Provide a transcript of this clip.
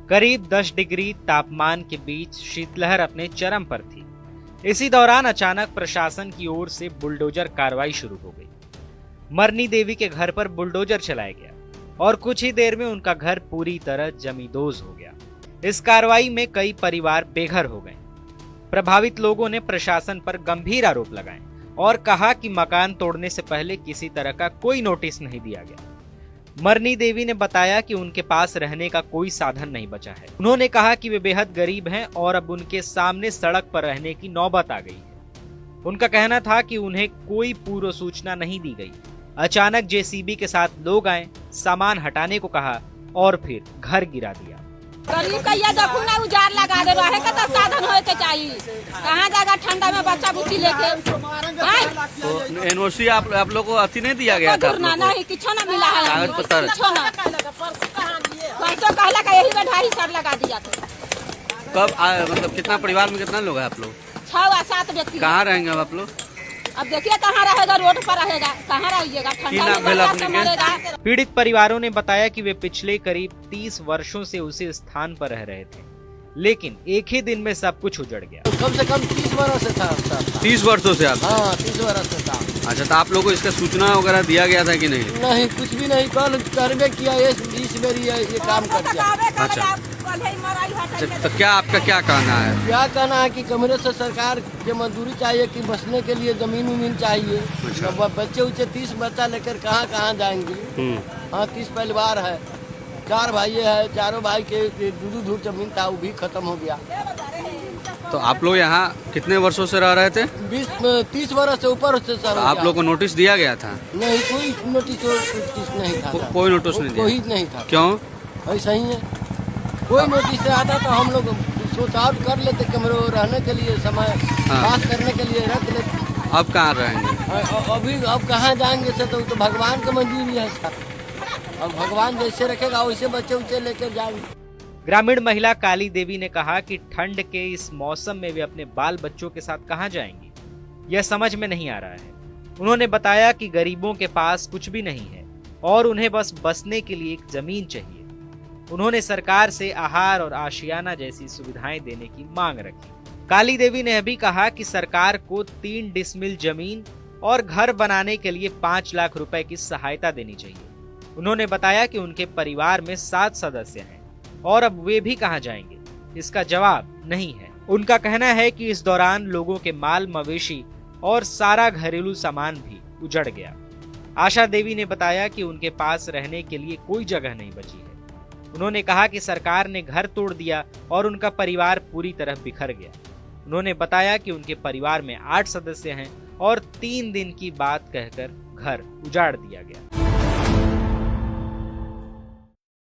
करीब 10 डिग्री तापमान के बीच शीतलहर अपने चरम पर थी। इसी दौरान अचानक प्रशासन की ओर से बुलडोजर कार्रवाई शुरू हो गई। मरनी देवी के घर पर बुलडोजर चलाया गया और कुछ ही देर में उनका घर पूरी तरह जमींदोज हो गया। इस कार्रवाई में कई परिवार बेघर हो गए। प्रभावित लोगों ने प्रशासन पर गंभीर आरोप लगाए और कहा कि मकान तोड़ने से पहले किसी तरह का कोई नोटिस नहीं दिया गया। मरनी देवी ने बताया कि उनके पास रहने का कोई साधन नहीं बचा है। उन्होंने कहा कि वे बेहद गरीब हैं और अब उनके सामने सड़क पर रहने की नौबत आ गई है। उनका कहना था कि उन्हें कोई पूर्व सूचना नहीं दी गई। अचानक जेसीबी के साथ लोग आए, सामान हटाने को कहा और फिर घर गिरा दिया। गरीब का ये देखो ना, उजार लगा दे रहे का तो साधन होए के चाहिए। कहाँ जाएगा ठंडा में बच्चा बुच्ची लेके? तो एनओसी आप लोग को अति नहीं दिया गया था? नहीं, किछो ना मिला है। कागज पत्र परसों कहला का यही में ढाई सब लगा दिया था। कब मतलब कितना परिवार में कितना लोग है आप लोग? 6 या 7 व्यक्ति। कहाँ रहेंगे अब आप लोग? अब देखिए कहाँ रहेगा, रोड पर रहेगा, कहाँ रहिएगा, ठंडा में बच्चा मरेगा। पीड़ित परिवारों ने बताया कि वे पिछले करीब 30 वर्षों से उसी स्थान पर रह रहे थे, लेकिन एक ही दिन में सब कुछ उजड़ गया। कम से कम 30 वर्ष से था। 30 वर्षों से आप? हाँ, 30 वर्ष से था। अच्छा, तो आप लोगों को इसका सूचना वगैरह दिया गया था कि नहीं? नहीं, कुछ भी नहीं। कल सर्वे किया, इस बार ये काम कर दिया। अच्छा, तो क्या आपका क्या कहना है? क्या कहना है कि कमरे से सरकार के मंजूरी चाहिए कि बसने के लिए जमीन उमीन चाहिए। अच्छा। बच्चे उच्चे 30 बच्चा लेकर कहाँ जाएंगे? हाँ, 30 परिवार है, 4 भाई है, चारों भाई के दूर जमीन था, वो भी खत्म हो गया। तो आप लोग यहाँ कितने वर्षों से रह रहे थे? 30 वर्ष से ऊपर से सर। आप लोग को नोटिस दिया गया था? नहीं, कोई नोटिस नहीं था। कोई नोटिस नहीं दिया? कोई नहीं था। क्यों? ऐसा ही है, कोई नोटिस से आता तो हम लोग सोच आउट कर लेते, कमरे रहने के लिए, समय पास करने के लिए रख लेते। अब कहाँ रहेंगे? अब कहाँ जाएंगे सर? तो भगवान की मंजूरी है सर। अब भगवान जैसे रखेगा वैसे बच्चे उच्चे लेकर जाएंगे। ग्रामीण महिला काली देवी ने कहा कि ठंड के इस मौसम में वे अपने बाल बच्चों के साथ कहां जाएंगी, यह समझ में नहीं आ रहा है। उन्होंने बताया कि गरीबों के पास कुछ भी नहीं है और उन्हें बस बसने के लिए एक जमीन चाहिए। उन्होंने सरकार से आहार और आशियाना जैसी सुविधाएं देने की मांग रखी। काली देवी ने अभी कहा कि सरकार को 3 डिसमिल जमीन और घर बनाने के लिए 5 लाख रुपए की सहायता देनी चाहिए। उन्होंने बताया कि उनके परिवार में 7 सदस्य हैं और अब वे भी कहां जाएंगे, इसका जवाब नहीं है। उनका कहना है कि इस दौरान लोगों के माल मवेशी और सारा घरेलू सामान भी उजड़ गया। आशा देवी ने बताया कि उनके पास रहने के लिए कोई जगह नहीं बची है। उन्होंने कहा कि सरकार ने घर तोड़ दिया और उनका परिवार पूरी तरह बिखर गया। उन्होंने बताया कि उनके परिवार में 8 सदस्य हैं और 3 दिन की बात कहकर घर उजाड़ दिया गया।